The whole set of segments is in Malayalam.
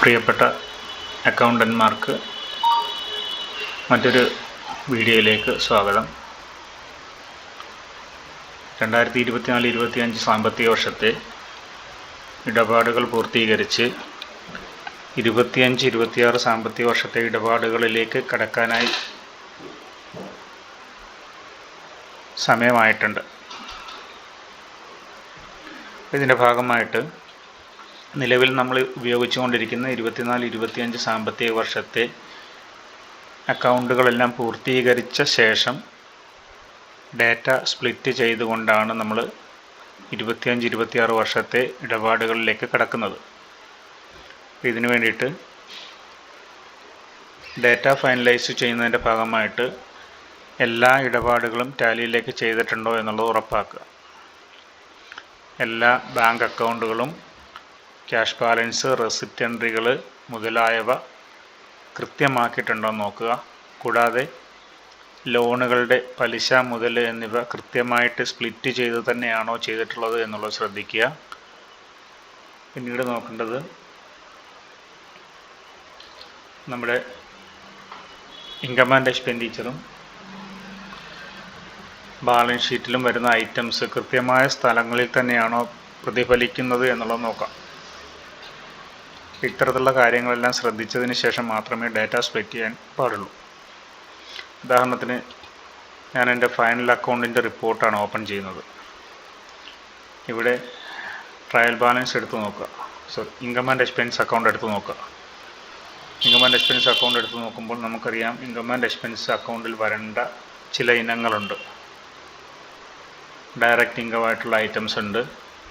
പ്രിയപ്പെട്ട അക്കൗണ്ടന്മാർക്ക് മറ്റൊരു വീഡിയോയിലേക്ക് സ്വാഗതം. 2024-25 സാമ്പത്തിക വർഷത്തെ ഇടപാടുകൾ പൂർത്തീകരിച്ച് 25-26 സാമ്പത്തിക വർഷത്തെ ഇടപാടുകളിലേക്ക് കടക്കാനായി സമയമായിട്ടുണ്ട്. ഇതിൻ്റെ ഭാഗമായിട്ട് നിലവിൽ നമ്മൾ ഉപയോഗിച്ചുകൊണ്ടിരിക്കുന്ന 24-25 സാമ്പത്തിക വർഷത്തെ അക്കൗണ്ടുകളെല്ലാം പൂർത്തീകരിച്ച ശേഷം ഡാറ്റ സ്പ്ലിറ്റ് ചെയ്തുകൊണ്ടാണ് നമ്മൾ 25-26 വർഷത്തെ ഇടപാടുകളിലേക്ക് കടക്കുന്നത്. ഇതിനു വേണ്ടിയിട്ട് ഡാറ്റ ഫൈനലൈസ് ചെയ്യുന്നതിൻ്റെ ഭാഗമായിട്ട് എല്ലാ ഇടപാടുകളും ടാലിയിലേക്ക് ചെയ്തിട്ടുണ്ടോ എന്നുള്ളത് ഉറപ്പാക്കുക. എല്ലാ ബാങ്ക് അക്കൗണ്ടുകളും ക്യാഷ് ബാലൻസ്, റെസിപ്റ്റ് എൻട്രികൾ മുതലായവ കൃത്യമാക്കിയിട്ടുണ്ടോ എന്ന് നോക്കുക. കൂടാതെ ലോണുകളുടെ പലിശ മുതൽ എന്നിവ കൃത്യമായിട്ട് സ്പ്ലിറ്റ് ചെയ്ത് തന്നെയാണോ ചെയ്തിട്ടുള്ളത് എന്നുള്ളത് ശ്രദ്ധിക്കുക. പിന്നീട് നോക്കേണ്ടത് നമ്മുടെ ഇൻകം ആൻഡ് എക്സ്പെൻഡിച്ചറും ബാലൻസ് ഷീറ്റിലും വരുന്ന ഐറ്റംസ് കൃത്യമായ സ്ഥലങ്ങളിൽ തന്നെയാണോ പ്രതിഫലിക്കുന്നത് എന്നുള്ളത് നോക്കാം. ഇത്തരത്തിലുള്ള കാര്യങ്ങളെല്ലാം ശ്രദ്ധിച്ചതിന് ശേഷം മാത്രമേ ഡാറ്റ സ്പ്ലിറ്റ് ചെയ്യാൻ പാടുള്ളൂ. ഉദാഹരണത്തിന് ഞാൻ എൻ്റെ ഫൈനൽ അക്കൗണ്ടിൻ്റെ റിപ്പോർട്ടാണ് ഓപ്പൺ ചെയ്യുന്നത്. ഇവിടെ ട്രയൽ ബാലൻസ് എടുത്ത് നോക്കുക. ഇൻകം ആൻഡ് എക്സ്പെൻസ് അക്കൗണ്ട് എടുത്ത് നോക്കുക. ഇൻകം ആൻഡ് എക്സ്പെൻസ് അക്കൗണ്ട് എടുത്ത് നോക്കുമ്പോൾ നമുക്കറിയാം ഇൻകം ആൻഡ് എക്സ്പെൻസ് അക്കൗണ്ടിൽ വരേണ്ട ചില ഇനങ്ങളുണ്ട്. ഡയറക്റ്റ് ഇൻകമായിട്ടുള്ള ഐറ്റംസ് ഉണ്ട്,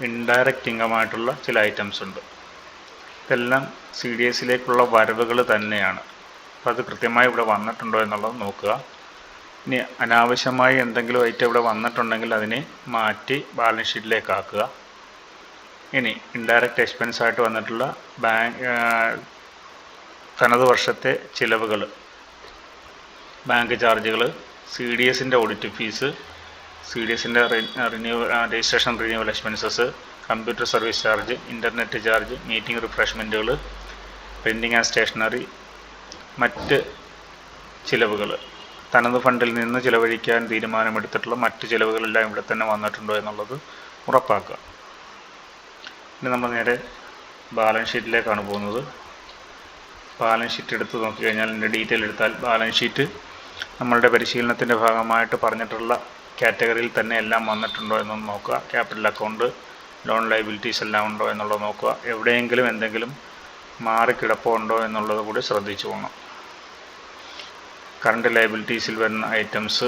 ഇൻഡയറക്റ്റ് ഇൻകമായിട്ടുള്ള ചില ഐറ്റംസ് ഉണ്ട്. ഇതെല്ലാം CDSലേക്കുള്ള വരവുകൾ തന്നെയാണ്. അപ്പോൾ അത് കൃത്യമായി ഇവിടെ വന്നിട്ടുണ്ടോ എന്നുള്ളത് നോക്കുക. ഇനി അനാവശ്യമായി എന്തെങ്കിലും ഐറ്റം ഇവിടെ വന്നിട്ടുണ്ടെങ്കിൽ അതിനെ മാറ്റി ബാലൻസ് ഷീറ്റിലേക്ക് ആക്കുക. ഇനി ഇൻഡയറക്റ്റ് എക്സ്പെൻസ് ആയിട്ട് വന്നിട്ടുള്ള തനത് വർഷത്തെ ചിലവുകൾ, ബാങ്ക് ചാർജുകൾ, CDSൻ്റെ ഓഡിറ്റ് ഫീസ്, CDSൻ്റെ registration renewal expenses, computer service charge, internet charge, meeting റിഫ്രഷ്മെൻറ്റുകൾ, പ്രിൻറ്റിംഗ് ആൻഡ് സ്റ്റേഷനറി, മറ്റ് ചിലവുകൾ, തനത് ഫണ്ടിൽ നിന്ന് ചിലവഴിക്കാൻ തീരുമാനമെടുത്തിട്ടുള്ള മറ്റ് ചിലവുകളെല്ലാം ഇവിടെ തന്നെ വന്നിട്ടുണ്ടോ എന്നുള്ളത് ഉറപ്പാക്കുക. ഇനി നമ്മൾ നേരെ ബാലൻസ് ഷീറ്റിലേക്കാണ് പോകുന്നത്. ബാലൻസ് ഷീറ്റ് എടുത്ത് നോക്കിക്കഴിഞ്ഞാൽ ഇതിൻ്റെ ഡീറ്റെയിൽ എടുത്താൽ ബാലൻസ് ഷീറ്റ് നമ്മളുടെ പരിശീലനത്തിൻ്റെ ഭാഗമായിട്ട് പറഞ്ഞിട്ടുള്ള കാറ്റഗറിയിൽ തന്നെ എല്ലാം വന്നിട്ടുണ്ടോ എന്നൊന്ന് നോക്കുക. ക്യാപിറ്റൽ അക്കൗണ്ട്, ലോൺ ലയബിലിറ്റീസ് എല്ലാം ഉണ്ടോ എന്നുള്ളത് നോക്കുക. എവിടെയെങ്കിലും എന്തെങ്കിലും മാറിക്കിടപ്പുണ്ടോ എന്നുള്ളത് കൂടി ശ്രദ്ധിച്ചു പോകണം. കറണ്ട് ലയബിലിറ്റീസിൽ വരുന്ന ഐറ്റംസ്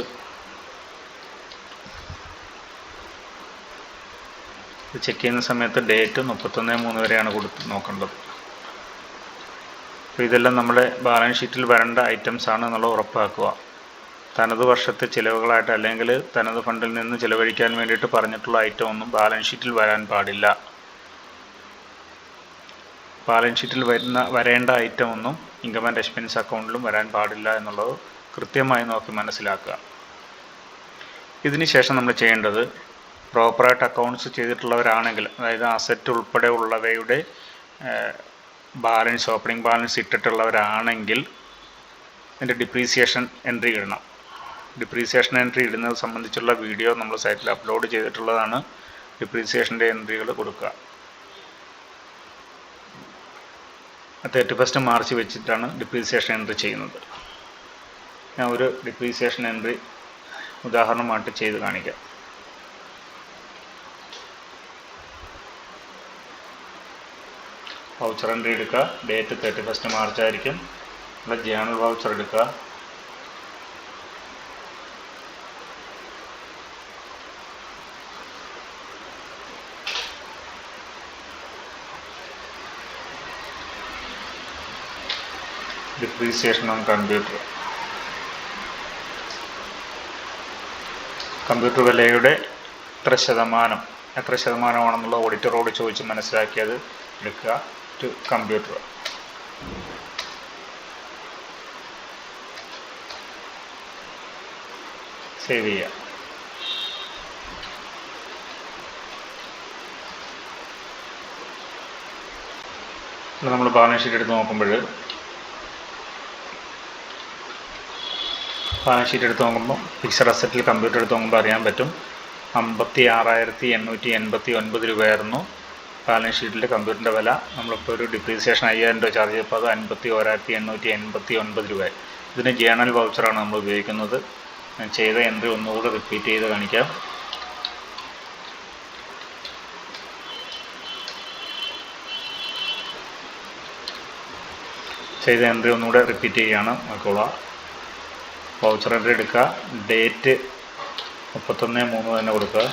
ചെക്ക് ചെയ്യുന്ന സമയത്ത് ഡേറ്റ് 31/3 വരെയാണ് നോക്കേണ്ടത്. അപ്പോൾ ഇതെല്ലാം നമ്മുടെ ബാലൻസ് ഷീറ്റിൽ വരേണ്ട ഐറ്റംസ് ആണ് എന്നുള്ളത് ഉറപ്പാക്കുക. തനത് വർഷത്തെ ചിലവുകളായിട്ട് അല്ലെങ്കിൽ തനത് ഫണ്ടിൽ നിന്ന് ചിലവഴിക്കാൻ വേണ്ടിയിട്ട് പറഞ്ഞിട്ടുള്ള ഐറ്റം ഒന്നും ബാലൻസ് ഷീറ്റിൽ വരാൻ പാടില്ല. ബാലൻസ് ഷീറ്റിൽ വരേണ്ട ഐറ്റം ഒന്നും ഇൻകം ആൻഡ് എക്സ്പെൻസ് അക്കൗണ്ടിലും വരാൻ പാടില്ല എന്നുള്ളത് കൃത്യമായി നോക്കി മനസ്സിലാക്കുക. ഇതിന് ശേഷം നമ്മൾ ചെയ്യേണ്ടത് പ്രോപ്പറായിട്ട് അക്കൗണ്ട്സ് ചെയ്തിട്ടുള്ളവരാണെങ്കിൽ, അതായത് അസറ്റ് ഉൾപ്പെടെ ഉള്ളവയുടെ ബാലൻസ്, ഓപ്പണിംഗ് ബാലൻസ് ഇട്ടിട്ടുള്ളവരാണെങ്കിൽ അതിൻ്റെ ഡിപ്രീസിയേഷൻ എൻട്രി ഇടണം. ഡിപ്രീസിയേഷൻ എൻട്രി ഇടുന്നത് സംബന്ധിച്ചുള്ള വീഡിയോ നമ്മൾ സൈറ്റിൽ അപ്ലോഡ് ചെയ്തിട്ടുള്ളതാണ്. ഡിപ്രീസിയേഷൻ്റെ എൻട്രികൾ കൊടുക്കുക. 31 മാർച്ച് വെച്ചിട്ടാണ് ഡിപ്രീസിയേഷൻ എൻട്രി ചെയ്യുന്നത്. ഞാൻ ഒരു ഡിപ്രീസിയേഷൻ എൻട്രി ഉദാഹരണമായിട്ട് ചെയ്ത് കാണിക്കാം. വൗച്ചർ എൻട്രി എടുക്കുക. ഡേറ്റ് 31 മാർച്ച് ആയിരിക്കും. നമ്മൾ ജേണൽ വൗച്ചർ എടുക്കുക. Depreciation on computer. കമ്പ്യൂട്ടർ വിലയുടെ എത്ര ശതമാനമാണെന്നുള്ള ഓഡിറ്ററോട് ചോദിച്ച് മനസ്സിലാക്കിയത് എടുക്കുക. To computer. സേവ് ചെയ്യുക. നമ്മൾ ബാലൻസ് ഷീറ്റ് എടുത്ത് നോക്കുമ്പോൾ ഫിക്സഡ് അസറ്റിൽ കമ്പ്യൂട്ടർ എടുത്ത് നോക്കുമ്പോൾ അറിയാൻ പറ്റും 56,889 രൂപയായിരുന്നു ബാലൻസ് ഷീറ്റിൽ കമ്പ്യൂട്ടറിൻ്റെ വില. നമ്മളിപ്പോൾ ഒരു ഡിപ്രീസിയേഷൻ 5,000 രൂപ ചാർജ് ചെയ്തപ്പോൾ അത് 51,889 രൂപയായി. ഇതിന് ജേണൽ വൗച്ചറാണ് നമ്മൾ ഉപയോഗിക്കുന്നത്. ഞാൻ ചെയ്ത എൻട്രി ഒന്നുകൂടെ റിപ്പീറ്റ് ചെയ്ത് കാണിക്കാം. ചെയ്ത എൻട്രി ഒന്നുകൂടെ റിപ്പീറ്റ് ചെയ്യുകയാണ്. നോക്കുക, വൗച്ചർ എൻട്രി എടുക്കുക, ഡേറ്റ് 31/3 തന്നെ കൊടുക്കുക.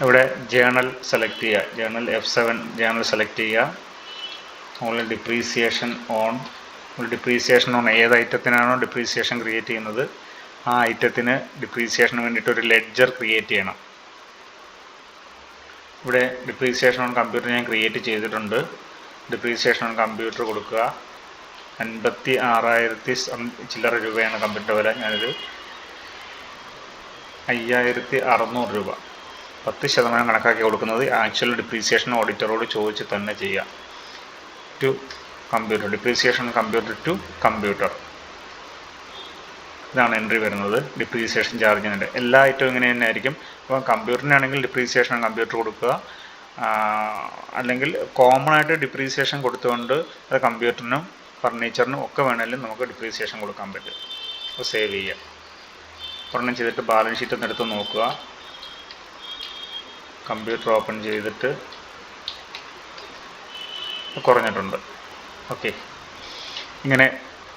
ഇവിടെ ജേണൽ സെലക്ട് ചെയ്യുക, ജേണൽ F7 ജേണൽ സെലക്ട് ചെയ്യുക. മുകളിൽ ഡിപ്രീസിയേഷൻ ഓൺ ഏത് ഐറ്റത്തിനാണോ ഡിപ്രീസിയേഷൻ ക്രിയേറ്റ് ചെയ്യുന്നത് ആ ഐറ്റത്തിന് ഡിപ്രീസിയേഷന് വേണ്ടിയിട്ട് ഒരു ലെഡ്ജർ ക്രിയേറ്റ് ചെയ്യണം. ഇവിടെ ഡിപ്രീസിയേഷൻ ഓൺ കമ്പ്യൂട്ടർ ഞാൻ ക്രിയേറ്റ് ചെയ്തിട്ടുണ്ട്. ഡിപ്രീസിയേഷൻ ഓൺ കമ്പ്യൂട്ടർ കൊടുക്കുക. 56,000 ചില്ലറ രൂപയാണ് കമ്പ്യൂട്ടർ വില. ഞാനൊരു 5,600 രൂപ 10% കണക്കാക്കി കൊടുക്കുന്നത്. ആക്ച്വൽ ഡിപ്രീസിയേഷൻ ഓഡിറ്ററോട് ചോദിച്ച് തന്നെ ചെയ്യുക. To computer, depreciation computer to computer, ഇതാണ് എൻട്രി വരുന്നത്. ഡിപ്രീസിയേഷൻ ചാർജിൻ്റെ എല്ലാ ഐറ്റവും ഇങ്ങനെ തന്നെ ആയിരിക്കും. അപ്പോൾ കമ്പ്യൂട്ടറിനാണെങ്കിൽ ഡിപ്രീസിയേഷൻ കമ്പ്യൂട്ടർ കൊടുക്കുക, അല്ലെങ്കിൽ കോമൺ ആയിട്ട് ഡിപ്രീസിയേഷൻ കൊടുത്തുകൊണ്ട് അത് കമ്പ്യൂട്ടറിനും ഫർണിച്ചറിനും ഒക്കെ വേണമെങ്കിലും നമുക്ക് ഡിപ്രീസിയേഷൻ കൊടുക്കാൻ പറ്റും. അപ്പോൾ സേവ് ചെയ്യുക. ഒരെണ്ണം ചെയ്തിട്ട് ബാലൻസ് ഷീറ്റ് ഒന്ന് എടുത്ത് നോക്കുക. കമ്പ്യൂട്ടർ ഓപ്പൺ ചെയ്തിട്ട് കുറഞ്ഞിട്ടുണ്ട്. ഓക്കെ, ഇങ്ങനെ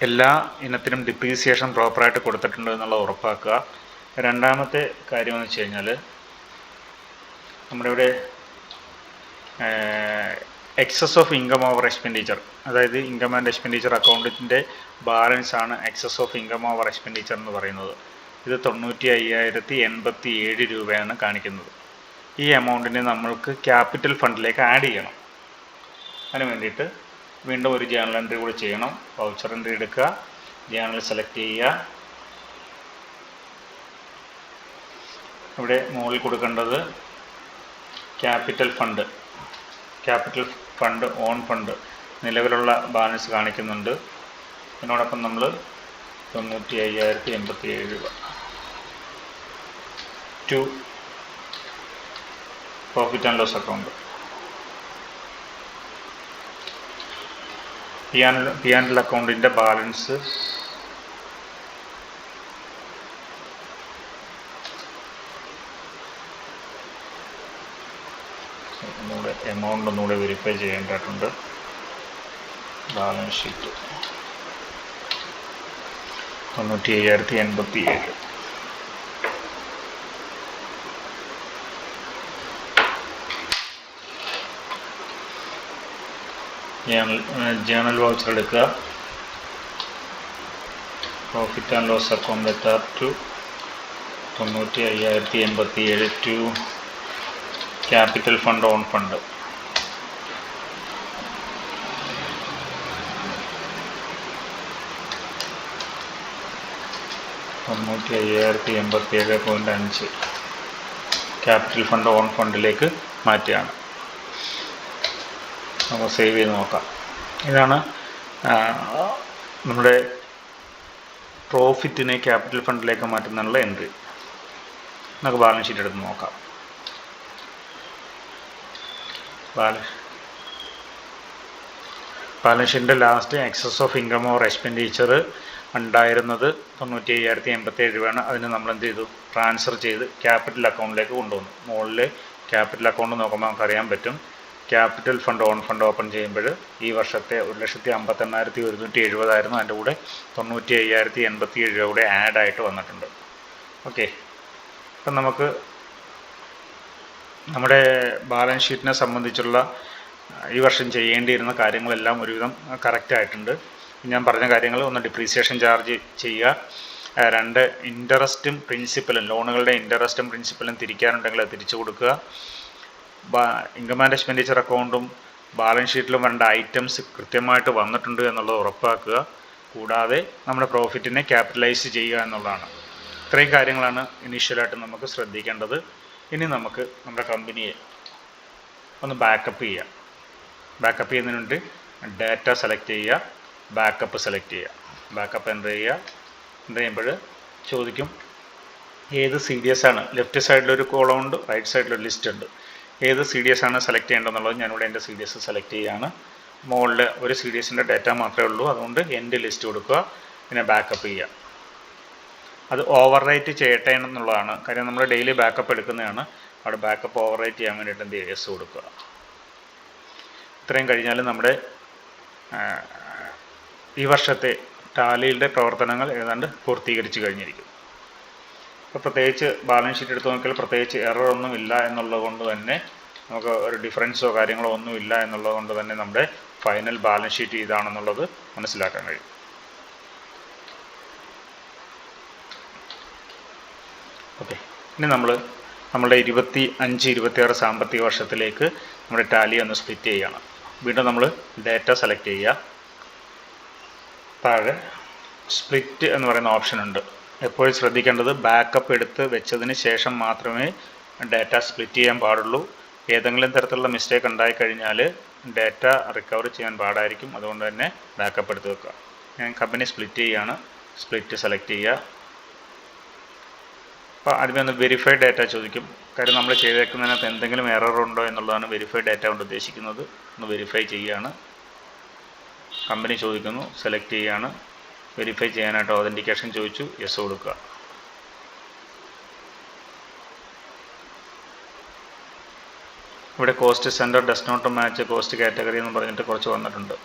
എല്ലാ ഇനത്തിനും ഡിപ്രീസിയേഷൻ പ്രോപ്പറായിട്ട് കൊടുത്തിട്ടുണ്ട് എന്നുള്ളത് ഉറപ്പാക്കുക. രണ്ടാമത്തെ കാര്യമെന്ന് വെച്ച് കഴിഞ്ഞാൽ നമ്മുടെ ഇവിടെ excess of income over expenditure, അതായത് ഇൻകം ആൻഡ് എക്സ്പെൻഡിച്ചർ അക്കൗണ്ടിൻ്റെ ബാലൻസ് ആണ് excess of income over expenditure എന്ന് പറയുന്നത്. ഇത് 95,087 രൂപയാണ് കാണിക്കുന്നത്. ഈ എമൗണ്ടിനെ നമ്മൾക്ക് ക്യാപിറ്റൽ ഫണ്ടിലേക്ക് ആഡ് ചെയ്യണം. അതിന് വേണ്ടിയിട്ട് വീണ്ടും ഒരു ജേണൽ എൻട്രി കൂടി ചെയ്യണം. വൗച്ചർ എൻട്രി എടുക്കുക, ജേണൽ സെലക്ട് ചെയ്യുക. ഇവിടെ മുകളിൽ കൊടുക്കേണ്ടത് ക്യാപിറ്റൽ ഫണ്ട് ഓൺ ഫണ്ട് നിലവിലുള്ള ബാലൻസ് കാണിക്കുന്നുണ്ട്. ഇതിനോടൊപ്പം നമ്മൾ 95,087 രൂപ to profit and loss account. P&L അക്കൗണ്ടിൻ്റെ ബാലൻസ് എമൗണ്ട് ഒന്നുകൂടെ വെരിഫൈ ചെയ്യേണ്ടതായിട്ടുണ്ട്. Balance sheet 95,087. ജേണൽ വൗച്ചർ എടുക്കുക, പ്രോഫിറ്റ് ആൻഡ് ലോസ് അക്കൗണ്ട് എത്താർ to 95,087 to capital fund own fund. $95,087.5 capital fund own ഫണ്ടിലേക്ക് മാറ്റുകയാണ്. നമുക്ക് സേവ് ചെയ്ത് നോക്കാം. ഇതാണ് നമ്മുടെ പ്രോഫിറ്റിനെ ക്യാപിറ്റൽ ഫണ്ടിലേക്ക് മാറ്റുന്നതിനുള്ള എൻട്രി. നമുക്ക് ബാലൻസ് ഷീറ്റ് എടുത്ത് നോക്കാം. ബാലൻസ് ഷീറ്റിൻ്റെ last excess of income or expenditure ഉണ്ടായിരുന്നത് 95,087 രൂപയാണ്. അതിന് നമ്മൾ എന്ത് ചെയ്തു? ട്രാൻസ്ഫർ ചെയ്ത് ക്യാപിറ്റൽ അക്കൗണ്ടിലേക്ക് കൊണ്ടുവന്നു. മുകളിൽ ക്യാപിറ്റൽ അക്കൗണ്ട് നോക്കുമ്പോൾ നമുക്കറിയാൻ പറ്റും. Capital fund own fund open ചെയ്യുമ്പോൾ ഈ വർഷത്തെ 1,58,170 ആയിരുന്നു. അതിൻ്റെ കൂടെ 95,087 രൂപ കൂടെ ആഡായിട്ട് വന്നിട്ടുണ്ട്. ഓക്കെ, അപ്പം നമുക്ക് നമ്മുടെ ബാലൻസ് ഷീറ്റിനെ സംബന്ധിച്ചുള്ള ഈ വർഷം ചെയ്യേണ്ടിയിരുന്ന കാര്യങ്ങളെല്ലാം ഒരുവിധം കറക്റ്റായിട്ടുണ്ട്. ഞാൻ പറഞ്ഞ കാര്യങ്ങൾ: ഒന്ന്, ഡിപ്രീസിയേഷൻ ചാർജ് ചെയ്യുക; രണ്ട്, ഇൻട്രസ്റ്റും പ്രിൻസിപ്പലും, ലോണുകളുടെ ഇൻട്രസ്റ്റും പ്രിൻസിപ്പലും തിരിക്കാനുണ്ടെങ്കിൽ അത് തിരിച്ചു കൊടുക്കുക; ഇൻകം ആൻഡ് എക്സ്പെൻഡിച്ചർ അക്കൗണ്ടും ബാലൻസ് ഷീറ്റിലും വരേണ്ട ഐറ്റംസ് കൃത്യമായിട്ട് വന്നിട്ടുണ്ട് എന്നുള്ളത് ഉറപ്പാക്കുക; കൂടാതെ നമ്മുടെ പ്രോഫിറ്റിനെ ക്യാപിറ്റലൈസ് ചെയ്യുക എന്നുള്ളതാണ്. ഇത്രയും കാര്യങ്ങളാണ് ഇനീഷ്യലായിട്ട് നമുക്ക് ശ്രദ്ധിക്കേണ്ടത്. ഇനി നമുക്ക് നമ്മുടെ കമ്പനിയെ ഒന്ന് ബാക്കപ്പ് ചെയ്യാം. ബാക്കപ്പ് ചെയ്യുന്നതിന് വേണ്ടി ഡാറ്റ സെലക്ട് ചെയ്യുക, ബാക്കപ്പ് സെലക്ട് ചെയ്യുക, ബാക്കപ്പ് എൻ്റർ ചെയ്യുക. എൻ്റർ ചെയ്യുമ്പോൾ ചോദിക്കും ഏത് CDS ആണ്. ലെഫ്റ്റ് സൈഡിലൊരു കോളം ഉണ്ട്, റൈറ്റ് സൈഡിലൊരു ലിസ്റ്റ് ഉണ്ട്. ഏത് CDS ആണ് സെലക്ട് ചെയ്യേണ്ടതെന്നുള്ളത് ഞാനിവിടെ എൻ്റെ CDS സെലക്ട് ചെയ്യുകയാണ്. മുകളിൽ ഒരു CDSൻ്റെ ഡാറ്റ മാത്രമേ ഉള്ളൂ, അതുകൊണ്ട് എൻ്റെ ലിസ്റ്റ് കൊടുക്കുക, പിന്നെ ബാക്കപ്പ് ചെയ്യുക. അത് ഓവർ റൈറ്റ് ചെയ്യട്ടെ എന്നുള്ളതാണ് കാര്യം. നമ്മൾ ഡെയിലി ബാക്കപ്പ് എടുക്കുന്നതാണ്. അവിടെ ബാക്കപ്പ് ഓവർ റൈറ്റ് ചെയ്യാൻ വേണ്ടിയിട്ട് എന്ത് ചെയ്യുക, യെസ് കൊടുക്കുക. ഇത്രയും കഴിഞ്ഞാൽ നമ്മുടെ ഈ വർഷത്തെ ടാലിയുടെ പ്രവർത്തനങ്ങൾ ഏതാണ്ട് പൂർത്തീകരിച്ച് കഴിഞ്ഞിരിക്കും. അപ്പോൾ പ്രത്യേകിച്ച് ബാലൻസ് ഷീറ്റ് എടുത്ത് നോക്കിയാൽ പ്രത്യേകിച്ച് എറർ ഒന്നും ഇല്ല എന്നുള്ളത് കൊണ്ട് തന്നെ, നമുക്ക് ഒരു ഡിഫറൻസോ കാര്യങ്ങളോ ഒന്നും ഇല്ല എന്നുള്ളത് കൊണ്ട് തന്നെ നമ്മുടെ ഫൈനൽ ബാലൻസ് ഷീറ്റ് ഇതാണെന്നുള്ളത് മനസ്സിലാക്കാൻ കഴിയും. ഓക്കെ, ഇനി നമ്മളുടെ 25-26 സാമ്പത്തിക വർഷത്തിലേക്ക് നമ്മുടെ ടാലി ഒന്ന് സ്പ്ലിറ്റ് ചെയ്യുകയാണ്. വീണ്ടും നമ്മൾ ഡാറ്റ സെലക്ട് ചെയ്യുക. താഴെ സ്പ്ലിറ്റ് എന്ന് പറയുന്ന ഓപ്ഷൻ ഉണ്ട്. എപ്പോഴും ശ്രദ്ധിക്കേണ്ടത് ബാക്കപ്പ് എടുത്ത് വെച്ചതിന് ശേഷം മാത്രമേ ഡാറ്റ സ്പ്ലിറ്റ് ചെയ്യാൻ പാടുള്ളൂ. ഏതെങ്കിലും തരത്തിലുള്ള മിസ്റ്റേക്ക് ഉണ്ടായിക്കഴിഞ്ഞാൽ ഡാറ്റ റിക്കവർ ചെയ്യാൻ പാടായിരിക്കും. അതുകൊണ്ട് തന്നെ ബാക്കപ്പ് എടുത്ത് വെക്കുക. ഞാൻ കമ്പനി സ്പ്ലിറ്റ് ചെയ്യുകയാണ്. സ്പ്ലിറ്റ് സെലക്ട് ചെയ്യുക. അപ്പോൾ ആദ്യമേ ഒന്ന് വെരിഫൈഡ് ഡാറ്റ ചോദിക്കും. കാര്യം നമ്മൾ ചെയ്തേക്കുന്നതിനകത്ത് എന്തെങ്കിലും എറർ ഉണ്ടോ എന്നുള്ളതാണ് വെരിഫൈഡ് ഡാറ്റ കൊണ്ട് ഉദ്ദേശിക്കുന്നത്. ഒന്ന് വെരിഫൈ ചെയ്യുകയാണ്. കമ്പനി ചോദിക്കുന്നു, സെലക്ട് ചെയ്യുകയാണ്. വെരിഫൈ ചെയ്യാനായിട്ട് ഓതൻറ്റിക്കേഷൻ ചോദിച്ചു, യെസ് കൊടുക്കുക. ഇവിടെ cost centre does not match cost category എന്ന് പറഞ്ഞിട്ട് കുറച്ച് വന്നിട്ടുണ്ട്.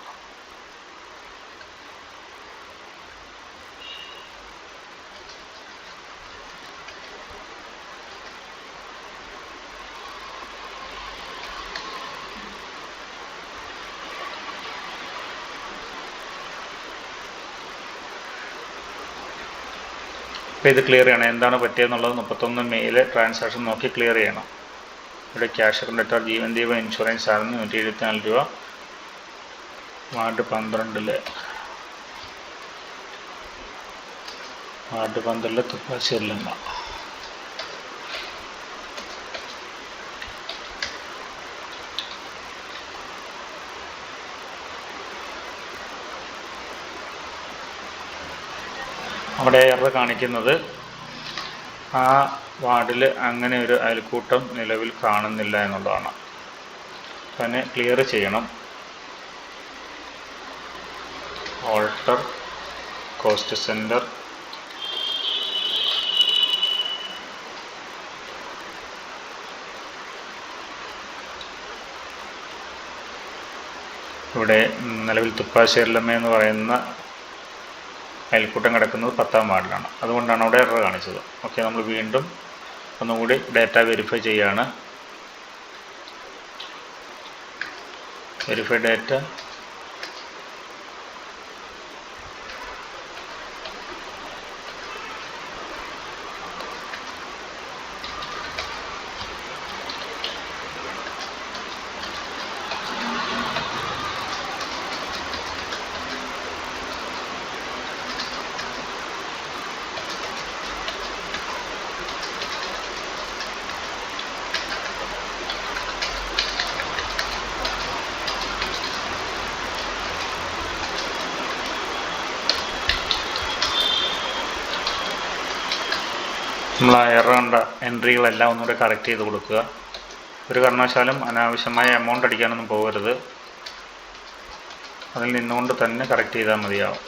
അപ്പോൾ ഇത് ക്ലിയർ ചെയ്യണം. എന്താണ് പറ്റിയെന്നുള്ളത് 31 മെയില് ട്രാൻസാക്ഷൻ നോക്കി ക്ലിയർ ചെയ്യണം. ഇവിടെ cash creditor Jeevan Deepa insurance ആയിരുന്നു 174 രൂപ. വാർഡ് 12 തുപ്പാശ്ശേരിലെന്ന. അവിടെ എറർ കാണിക്കുന്നത് ആ വാർഡിൽ അങ്ങനെ ഒരു അയൽക്കൂട്ടം നിലവിൽ കാണുന്നില്ല എന്നുള്ളതാണ്. തന്നെ ക്ലിയർ ചെയ്യണം. ഓൾട്ടർ കോസ്റ്റ് സെൻറ്റർ, ഇവിടെ നിലവിൽ തുപ്പാശ്ശേരിലമ്മ എന്ന് പറയുന്ന അയൽക്കൂട്ടം കിടക്കുന്നത് 10-ാം വാർഡിലാണ്. അതുകൊണ്ടാണ് അവിടെ എറർ കാണിച്ചത്. ഓക്കെ, നമ്മൾ വീണ്ടും ഒന്നുകൂടി ഡാറ്റ വെരിഫൈ ചെയ്യുകയാണ്. Verify data. നമ്മൾ ആ എറർ കണ്ട എൻട്രികളെല്ലാം ഒന്നുകൂടെ കറക്റ്റ് ചെയ്ത് കൊടുക്കുക. ഒരു കാരണവശാലും അനാവശ്യമായ എമൗണ്ട് അടിക്കാനൊന്നും പോകരുത്. അതിൽ നിന്നുകൊണ്ട് തന്നെ കറക്റ്റ് ചെയ്താൽ മതിയാവും.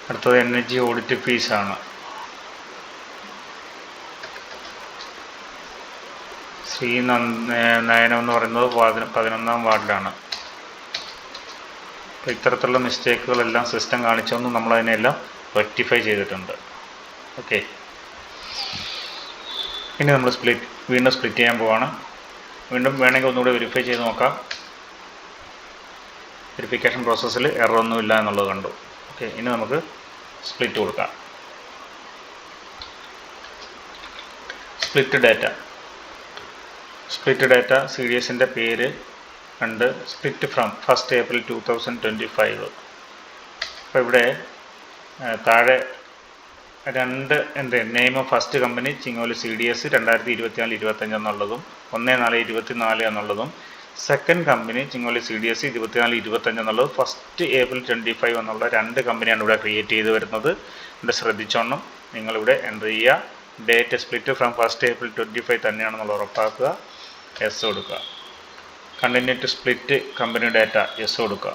അടുത്തത് എനർജി ഓഡിറ്റ് ഫീസാണ്. ശ്രീ നയനം എന്ന് പറയുന്നത് 11-ാം വാർഡിലാണ്. അപ്പോൾ ഇത്തരത്തിലുള്ള മിസ്റ്റേക്കുകളെല്ലാം സിസ്റ്റം കാണിച്ചൊന്നും നമ്മളതിനെല്ലാം റെക്ടിഫൈ ചെയ്തിട്ടുണ്ട്. ഓക്കെ, ഇനി നമ്മൾ വീണ്ടും സ്പ്ലിറ്റ് ചെയ്യാൻ പോവാണ്. വീണ്ടും വേണമെങ്കിൽ ഒന്നുകൂടി വെരിഫൈ ചെയ്ത് നോക്കാം. വെരിഫിക്കേഷൻ പ്രോസസ്സിൽ എറർ ഒന്നുമില്ല എന്നുള്ളത് കണ്ടു. ഓക്കെ, ഇനി നമുക്ക് സ്പ്ലിറ്റ് കൊടുക്കാം. Split data. സ്പ്ലിറ്റ് ഡാറ്റ CDSൻ്റെ പേര്, രണ്ട് സ്പ്ലിറ്റ് ഫ്രം 1st April 2025. അപ്പോൾ ഇവിടെ താഴെ രണ്ട് name of first company Chingoli CDS 2024-25 എന്നുള്ളതും 1/4/24 എന്നുള്ളതും, സെക്കൻഡ് കമ്പനി ചിങ്ങോലി CDS 24-25 എന്നുള്ളത് 1st April 2025 എന്നുള്ള രണ്ട് കമ്പനിയാണ് ഇവിടെ ക്രിയേറ്റ് ചെയ്ത് വരുന്നത്. ഇവിടെ ശ്രദ്ധിച്ചോണം, നിങ്ങളിവിടെ എൻ്റർ ചെയ്യുക. Date split from 1st April 2025 തന്നെയാണെന്നുള്ള ഉറപ്പാക്കുക. യെസ് കൊടുക്കുക. Continue to split company data yes കൊടുക്കുക.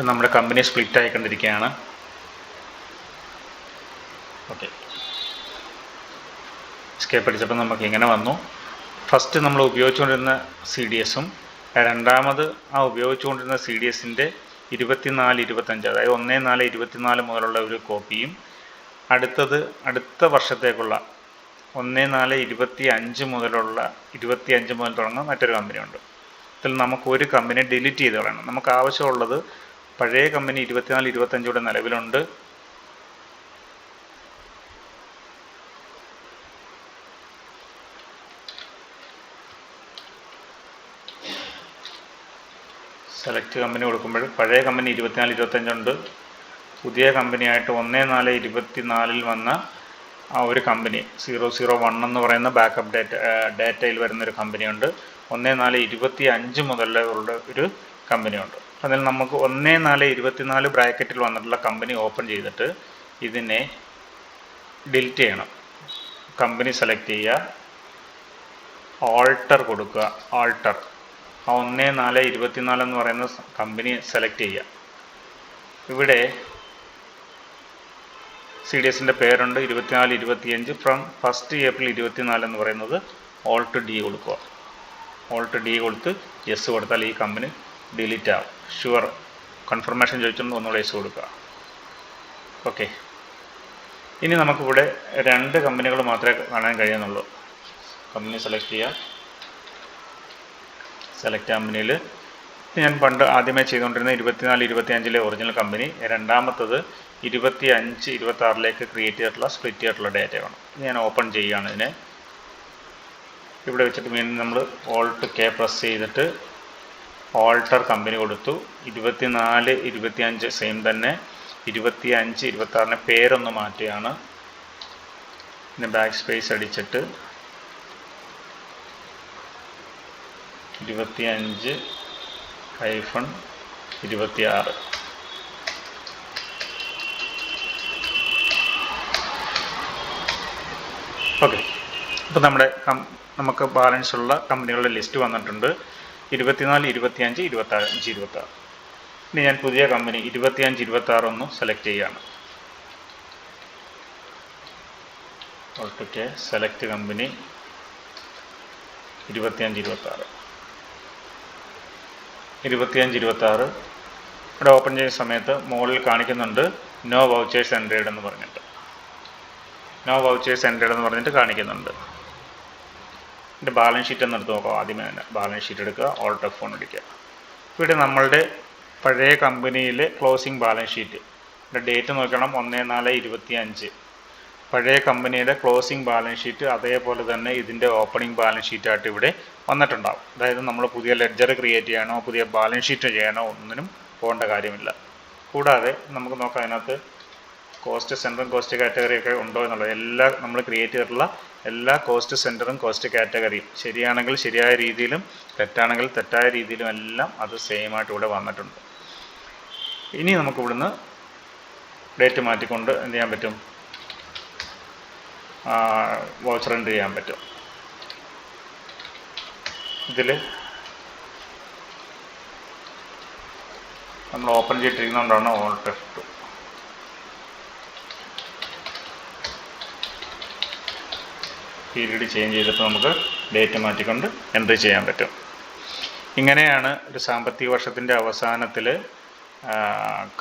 നമ്മുടെ കമ്പനി സ്പ്ലിറ്റ് ആയിക്കൊണ്ടിരിക്കുകയാണ്. ഓക്കെ, എസ്കേപ്പ് അടിച്ചപ്പോൾ നമുക്ക് ഇങ്ങനെ വന്നു. ഫസ്റ്റ് നമ്മൾ ഉപയോഗിച്ചുകൊണ്ടിരുന്ന CDS-ഉം രണ്ടാമത് ആ ഉപയോഗിച്ചുകൊണ്ടിരുന്ന CDS-ൻ്റെ 24-25, അതായത് 1/4/24 മുതലുള്ള ഒരു കോപ്പിയും, അടുത്ത വർഷത്തേക്കുള്ള 1/4/25 മുതലുള്ള 25 മുതൽ തുടങ്ങുന്ന മറ്റൊരു കമ്പനിയുണ്ട്. ഇതിൽ നമുക്ക് ഒരു കമ്പനി ഡിലീറ്റ് ചെയ്ത് കളയണം. നമുക്ക് ആവശ്യമുള്ളത് പഴയ കമ്പനി 24-25 ഇവിടെ നിലവിലുണ്ട്. സെലക്ട് കമ്പനി കൊടുക്കുമ്പോൾ പഴയ കമ്പനി 24-25 ഉണ്ട്. പുതിയ കമ്പനിയായിട്ട് 1/4/24 വന്ന ആ ഒരു കമ്പനി 001 എന്ന് പറയുന്ന ബാക്കപ്പ് ഡാറ്റയിൽ വരുന്നൊരു കമ്പനിയുണ്ട്. 1/4/25 മുതലുള്ള ഒരു കമ്പനിയുണ്ട്. അതിൽ നമുക്ക് 1/4/24 ബ്രാക്കറ്റിൽ വന്നിട്ടുള്ള കമ്പനി ഓപ്പൺ ചെയ്തിട്ട് ഇതിനെ ഡിലീറ്റ് ചെയ്യണം. കമ്പനി സെലക്ട് ചെയ്യുക, ഓൾട്ടർ കൊടുക്കുക. ഓൾട്ടർ ആ 1/4/24 എന്ന് പറയുന്ന കമ്പനി സെലക്ട് ചെയ്യുക. ഇവിടെ CDS-ൻ്റെ പേരുണ്ട് 24-25 ഫ്രം 1st April 24 എന്ന് പറയുന്നത്. ഓൾട്ട് D കൊടുക്കുക. ഓൾട്ട് D കൊടുത്ത് യെസ് കൊടുത്താൽ ഈ കമ്പനി ഡിലീറ്റ് ആവും. ഷുവർ കൺഫർമേഷൻ ചോദിച്ചുകൊണ്ട് ഒന്നുകൂടെ യെസ് കൊടുക്കുക. ഓക്കെ, ഇനി നമുക്കിവിടെ രണ്ട് കമ്പനികൾ മാത്രമേ കാണാൻ കഴിയുന്നുള്ളൂ. കമ്പനി സെലക്ട് ചെയ്യുക. സെലക്ട് കമ്പനിയിൽ ഞാൻ പണ്ട് ആദ്യമേ ചെയ്തുകൊണ്ടിരുന്ന 24-25 ഒറിജിനൽ കമ്പനി, രണ്ടാമത്തത് 25-26 ക്രിയേറ്റ് ചെയ്തിട്ടുള്ള സ്പ്ലിറ്റ് ചെയ്തിട്ടുള്ള ഡാറ്റയാണ്. ഞാൻ ഓപ്പൺ ചെയ്യുകയാണ് ഇതിനെ. ഇവിടെ വെച്ചിട്ട് വീണ്ടും നമ്മൾ ഓൾട്ട് K പ്രസ് ചെയ്തിട്ട് ഓൾട്ടർ കമ്പനി കൊടുത്തു. 24-25 സെയിം തന്നെ. 25-26 പേരൊന്ന് മാറ്റുകയാണ്. പിന്നെ ബാക്ക് സ്പേസ് അടിച്ചിട്ട് 25-26. ഓക്കെ, ഇപ്പോൾ നമുക്ക് ബാലൻസ് ഉള്ള കമ്പനികളുടെ ലിസ്റ്റ് വന്നിട്ടുണ്ട്. 24-25-26. ഇനി ഞാൻ പുതിയ കമ്പനി 25-26 ഒന്ന് സെലക്ട് ചെയ്യുകയാണ്. Alt select company 25-26. 25-26 ഇവിടെ ഓപ്പൺ ചെയ്യുന്ന സമയത്ത് മുകളിൽ കാണിക്കുന്നുണ്ട് നോ വൗച്ചേഴ്സ് എൻട്രീഡ് എന്ന് പറഞ്ഞിട്ട്. നോ വൗച്ചേഴ്സ് എൻട്രീഡ് എന്ന് പറഞ്ഞിട്ട് കാണിക്കുന്നുണ്ട്. ഇതിൻ്റെ ബാലൻസ് ഷീറ്റ് ഒന്ന് എടുത്ത് നോക്കാം. ആദ്യമേ തന്നെ ബാലൻസ് ഷീറ്റ് എടുക്കുക, ഓൾട്ട് F1 അടിക്കുക. ഇവിടെ നമ്മളുടെ പഴയ കമ്പനിയിലെ ക്ലോസിംഗ് ബാലൻസ് ഷീറ്റ്, ഇവിടെ ഡേറ്റ് നോക്കണം 1/4/25. പഴയ കമ്പനിയുടെ ക്ലോസിംഗ് ബാലൻസ് ഷീറ്റ് അതേപോലെ തന്നെ ഇതിൻ്റെ ഓപ്പണിംഗ് ബാലൻസ് ഷീറ്റായിട്ട് ഇവിടെ വന്നിട്ടുണ്ടാവും. അതായത് നമ്മൾ പുതിയ ലെഡ്ജർ ക്രിയേറ്റ് ചെയ്യാനോ പുതിയ ബാലൻസ് ഷീറ്റ് ചെയ്യാനോ ഒന്നിനും പോകേണ്ട കാര്യമില്ല. കൂടാതെ നമുക്ക് നോക്കാം അതിനകത്ത് കോസ്റ്റ് സെൻറ്ററും കോസ്റ്റ് കാറ്റഗറിയൊക്കെ ഉണ്ടോ എന്നുള്ളത്. നമ്മൾ ക്രിയേറ്റ് ചെയ്തിട്ടുള്ള എല്ലാ കോസ്റ്റ് സെൻറ്ററും കോസ്റ്റ് കാറ്റഗറിയും ശരിയാണെങ്കിൽ ശരിയായ രീതിയിലും തെറ്റാണെങ്കിൽ തെറ്റായ രീതിയിലും എല്ലാം അത് സെയിം ആയിട്ട് ഇവിടെ വന്നിട്ടുണ്ട്. ഇനി നമുക്ക് ഇവിടുന്ന് ഡേറ്റ് മാറ്റിക്കൊണ്ട് എന്ത് ചെയ്യാൻ പറ്റും, വൗച്ചർ എൻട്രി ചെയ്യാൻ പറ്റും. ഇതിൽ നമ്മൾ ഓപ്പൺ ചെയ്തിരിക്കുന്നതുകൊണ്ടാണ് ഓൾട്ട് F2. പീരീഡ് ചേഞ്ച് ചെയ്തിട്ട് നമുക്ക് ഡേറ്റ് മാറ്റിക്കൊണ്ട് എൻട്രി ചെയ്യാൻ പറ്റും. ഇങ്ങനെയാണ് ഒരു സാമ്പത്തിക വർഷത്തിൻ്റെ അവസാനത്തിൽ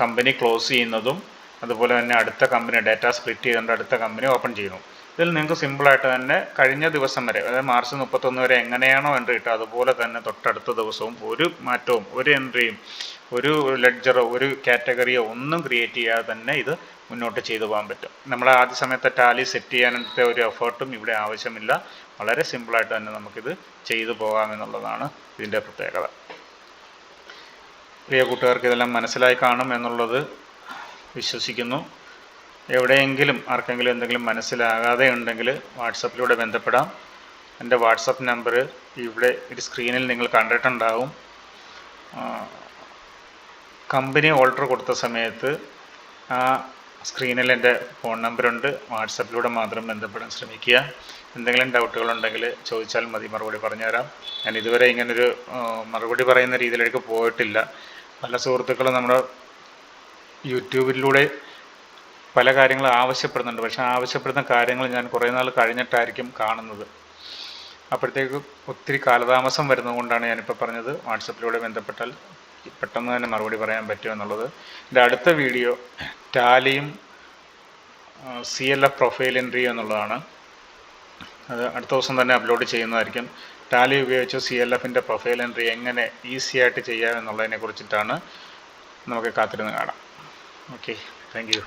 കമ്പനി ക്ലോസ് ചെയ്യുന്നതും അതുപോലെ തന്നെ അടുത്ത കമ്പനി ഡാറ്റ സ്പ്ലിറ്റ് ചെയ്തുകൊണ്ട് അടുത്ത കമ്പനി ഓപ്പൺ ചെയ്യുന്നു. ഇതിൽ നിങ്ങൾക്ക് സിമ്പിളായിട്ട് തന്നെ കഴിഞ്ഞ ദിവസം വരെ, അതായത് മാർച്ച് 31 വരെ എങ്ങനെയാണോ എൻട്രി ഇട്ടത് അതുപോലെ തന്നെ തൊട്ടടുത്ത ദിവസവും ഒരു മാറ്റവും ഒരു എൻട്രിയും ഒരു ലെഡ്ജറോ ഒരു കാറ്റഗറിയോ ഒന്നും ക്രിയേറ്റ് ചെയ്യാതെ തന്നെ ഇത് മുന്നോട്ട് ചെയ്തു പോകാൻ പറ്റും. നമ്മൾ ആദ്യ സമയത്ത് ടാലി സെറ്റ് ചെയ്യാനത്തെ ഒരു എഫേർട്ടും ഇവിടെ ആവശ്യമില്ല. വളരെ സിമ്പിളായിട്ട് തന്നെ നമുക്കിത് ചെയ്തു പോകാമെന്നുള്ളതാണ് ഇതിൻ്റെ പ്രത്യേകത. പ്രിയ കൂട്ടുകാർക്ക് ഇതെല്ലാം മനസ്സിലായി കാണും എന്നുള്ളത് വിശ്വസിക്കുന്നു. എവിടെയെങ്കിലും ആർക്കെങ്കിലും എന്തെങ്കിലും മനസ്സിലാകാതെ ഉണ്ടെങ്കിൽ വാട്സപ്പിലൂടെ ബന്ധപ്പെടാം. എൻ്റെ വാട്സപ്പ് നമ്പർ ഇവിടെ ഒരു സ്ക്രീനിൽ നിങ്ങൾ കണ്ടിട്ടുണ്ടാവും. കമ്പനി ഓർഡർ കൊടുത്ത സമയത്ത് ആ സ്ക്രീനിൽ എൻ്റെ ഫോൺ നമ്പറുണ്ട്. വാട്സപ്പിലൂടെ മാത്രം ബന്ധപ്പെടാൻ ശ്രമിക്കുക. എന്തെങ്കിലും ഡൗട്ടുകളുണ്ടെങ്കിൽ ചോദിച്ചാൽ മതി, മറുപടി പറഞ്ഞുതരാം. ഞാൻ ഇതുവരെ ഇങ്ങനൊരു മറുപടി പറയുന്ന രീതിയിലേക്ക് പോയിട്ടില്ല. പല സുഹൃത്തുക്കളും നമ്മുടെ യൂട്യൂബിലൂടെ പല കാര്യങ്ങൾ ആവശ്യപ്പെടുന്നുണ്ട്. പക്ഷേ ആവശ്യപ്പെടുന്ന കാര്യങ്ങൾ ഞാൻ കുറേ നാൾ കഴിഞ്ഞിട്ടായിരിക്കും കാണുന്നത്. അപ്പോഴത്തേക്ക് ഒത്തിരി കാലതാമസം വരുന്നതുകൊണ്ടാണ് ഞാനിപ്പോൾ പറഞ്ഞത് വാട്സപ്പിലൂടെ ബന്ധപ്പെട്ടാൽ പെട്ടെന്ന് തന്നെ മറുപടി പറയാൻ പറ്റുമെന്നുള്ളത്. എൻ്റെ അടുത്ത വീഡിയോ ടാലിയും CLF പ്രൊഫൈൽ എൻട്രി എന്നുള്ളതാണ്. അത് അടുത്ത ദിവസം തന്നെ അപ്ലോഡ് ചെയ്യുന്നതായിരിക്കും. ടാലി ഉപയോഗിച്ച് CLFൻ്റെ പ്രൊഫൈൽ എൻട്രി എങ്ങനെ ഈസി ആയിട്ട് ചെയ്യാമെന്നുള്ളതിനെ കുറിച്ചിട്ടാണ്. നമുക്ക് കാത്തിരുന്ന് കാണാം. Okay, thank you.